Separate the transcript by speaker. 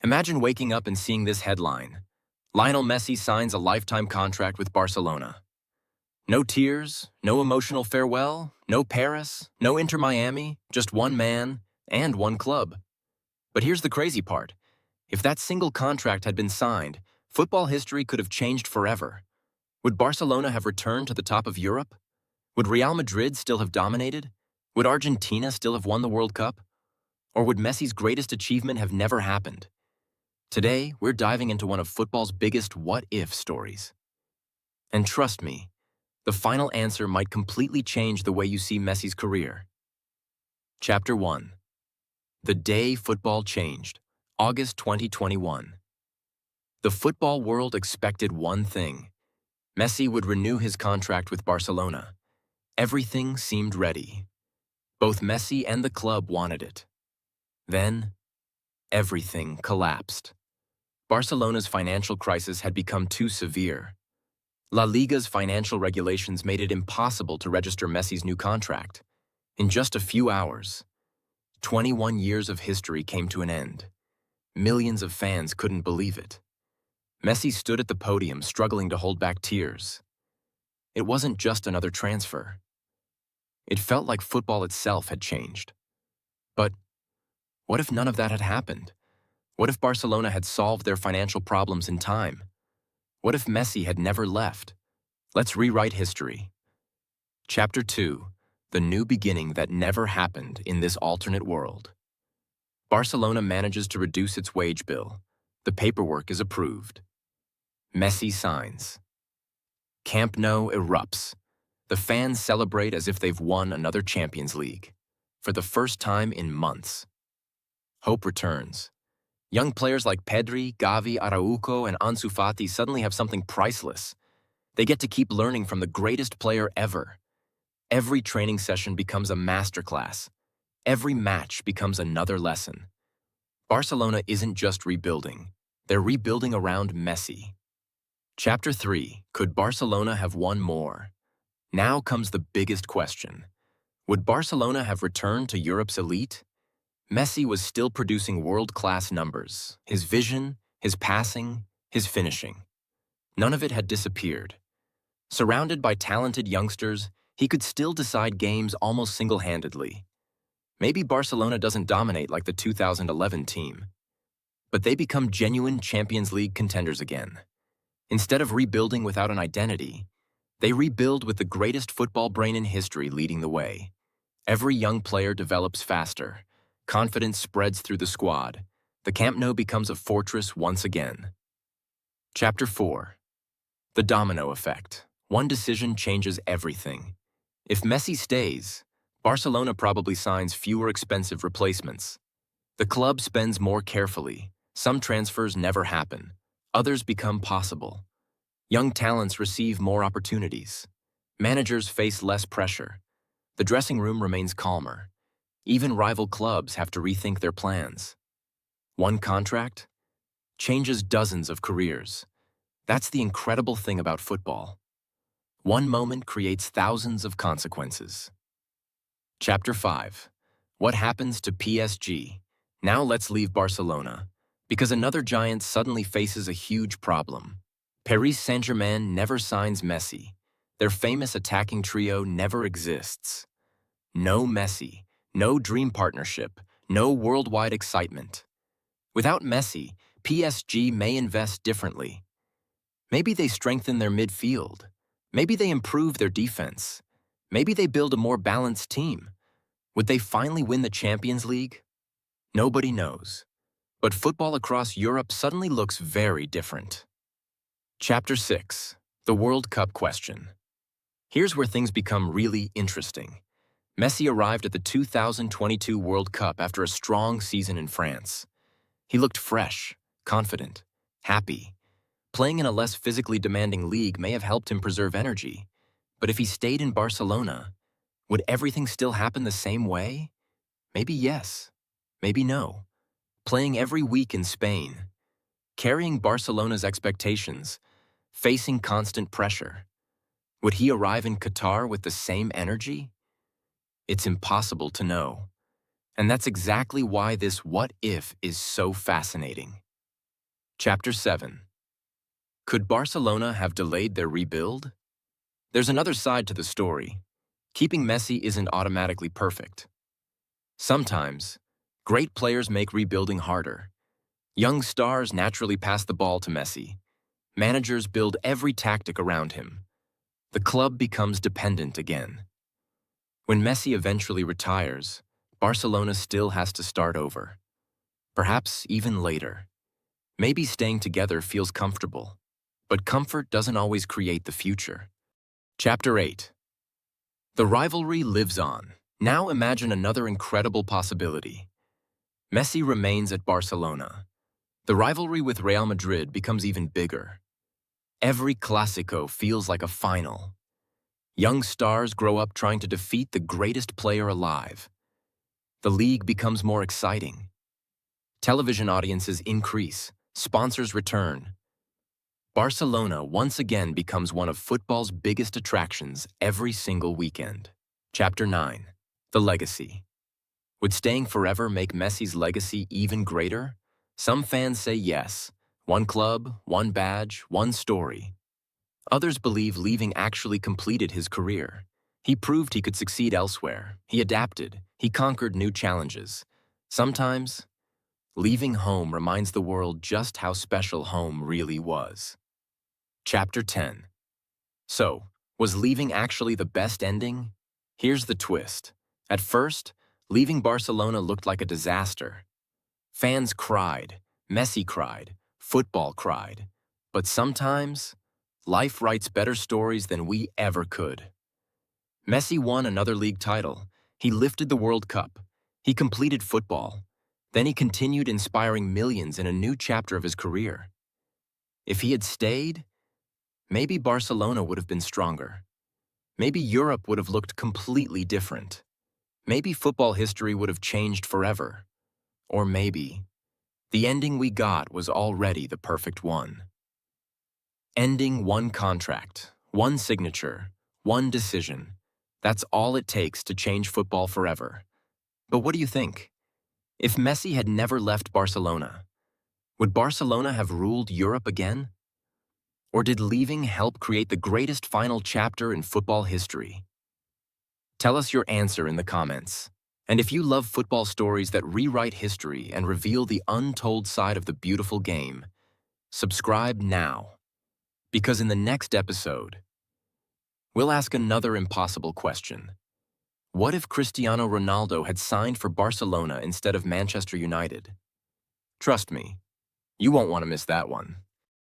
Speaker 1: Imagine waking up and seeing this headline. Lionel Messi signs a lifetime contract with Barcelona. No tears, no emotional farewell, no Paris, no Inter Miami, just one man and one club. But here's the crazy part. If that single contract had been signed, football history could have changed forever. Would Barcelona have returned to the top of Europe? Would Real Madrid still have dominated? Would Argentina still have won the World Cup? Or would Messi's greatest achievement have never happened? Today, we're diving into one of football's biggest what-if stories. And trust me, the final answer might completely change the way you see Messi's career. Chapter 1. The Day Football Changed, August 2021. The football world expected one thing. Messi would renew his contract with Barcelona. Everything seemed ready. Both Messi and the club wanted it. Then, everything collapsed. Barcelona's financial crisis had become too severe. La Liga's financial regulations made it impossible to register Messi's new contract. In just a few hours, 21 years of history came to an end. Millions of fans couldn't believe it. Messi stood at the podium struggling to hold back tears. It wasn't just another transfer. It felt like football itself had changed. But what if none of that had happened? What if Barcelona had solved their financial problems in time? What if Messi had never left? Let's rewrite history. Chapter 2. The new beginning that never happened in this alternate world. Barcelona manages to reduce its wage bill. The paperwork is approved. Messi signs. Camp Nou erupts. The fans celebrate as if they've won another Champions League. For the first time in months. Hope returns. Young players like Pedri, Gavi, Araujo, and Ansu Fati suddenly have something priceless. They get to keep learning from the greatest player ever. Every training session becomes a masterclass. Every match becomes another lesson. Barcelona isn't just rebuilding. They're rebuilding around Messi. Chapter 3. Could Barcelona have won more? Now comes the biggest question. Would Barcelona have returned to Europe's elite? Messi was still producing world-class numbers. His vision, his passing, his finishing. None of it had disappeared. Surrounded by talented youngsters, he could still decide games almost single-handedly. Maybe Barcelona doesn't dominate like the 2011 team, but they become genuine Champions League contenders again. Instead of rebuilding without an identity, they rebuild with the greatest football brain in history leading the way. Every young player develops faster. Confidence spreads through the squad. The Camp Nou becomes a fortress once again. Chapter 4. The domino effect. One decision changes everything. If Messi stays, Barcelona probably signs fewer expensive replacements. The club spends more carefully. Some transfers never happen. Others become possible. Young talents receive more opportunities. Managers face less pressure. The dressing room remains calmer. Even rival clubs have to rethink their plans. One contract changes dozens of careers. That's the incredible thing about football. One moment creates thousands of consequences. Chapter 5. What happens to PSG? Now let's leave Barcelona, because another giant suddenly faces a huge problem. Paris Saint-Germain never signs Messi. Their famous attacking trio never exists. No Messi. No dream partnership, no worldwide excitement. Without Messi, PSG may invest differently. Maybe they strengthen their midfield. Maybe they improve their defense. Maybe they build a more balanced team. Would they finally win the Champions League? Nobody knows. But football across Europe suddenly looks very different. Chapter 6. The World Cup question. Here's where things become really interesting. Messi arrived at the 2022 World Cup after a strong season in France. He looked fresh, confident, happy. Playing in a less physically demanding league may have helped him preserve energy. But if he stayed in Barcelona, would everything still happen the same way? Maybe yes, maybe no. Playing every week in Spain, carrying Barcelona's expectations, facing constant pressure. Would he arrive in Qatar with the same energy? It's impossible to know. And that's exactly why this what if is so fascinating. Chapter 7. Could Barcelona have delayed their rebuild? There's another side to the story. Keeping Messi isn't automatically perfect. Sometimes, great players make rebuilding harder. Young stars naturally pass the ball to Messi. Managers build every tactic around him. The club becomes dependent again. When Messi eventually retires, Barcelona still has to start over. Perhaps even later. Maybe staying together feels comfortable, but comfort doesn't always create the future. Chapter 8. The rivalry lives on. Now imagine another incredible possibility. Messi remains at Barcelona. The rivalry with Real Madrid becomes even bigger. Every Clásico feels like a final. Young stars grow up trying to defeat the greatest player alive. The league becomes more exciting. Television audiences increase. Sponsors return. Barcelona once again becomes one of football's biggest attractions every single weekend. Chapter 9. The legacy. Would staying forever make Messi's legacy even greater? Some fans say yes. One club, one badge, one story. Others believe leaving actually completed his career. He proved he could succeed elsewhere. He adapted. He conquered new challenges. Sometimes, leaving home reminds the world just how special home really was. Chapter 10. So, was leaving actually the best ending? Here's the twist. At first, leaving Barcelona looked like a disaster. Fans cried, Messi cried, football cried. But sometimes, life writes better stories than we ever could. Messi won another league title. He lifted the World Cup. He completed football. Then he continued inspiring millions in a new chapter of his career. If he had stayed, maybe Barcelona would have been stronger. Maybe Europe would have looked completely different. Maybe football history would have changed forever. Or maybe the ending we got was already the perfect one. Ending one contract, one signature, one decision. That's all it takes to change football forever. But what do you think? If Messi had never left Barcelona, would Barcelona have ruled Europe again? Or did leaving help create the greatest final chapter in football history? Tell us your answer in the comments. And if you love football stories that rewrite history and reveal the untold side of the beautiful game, subscribe now. Because in the next episode, we'll ask another impossible question. What if Cristiano Ronaldo had signed for Barcelona instead of Manchester United? Trust me, you won't want to miss that one.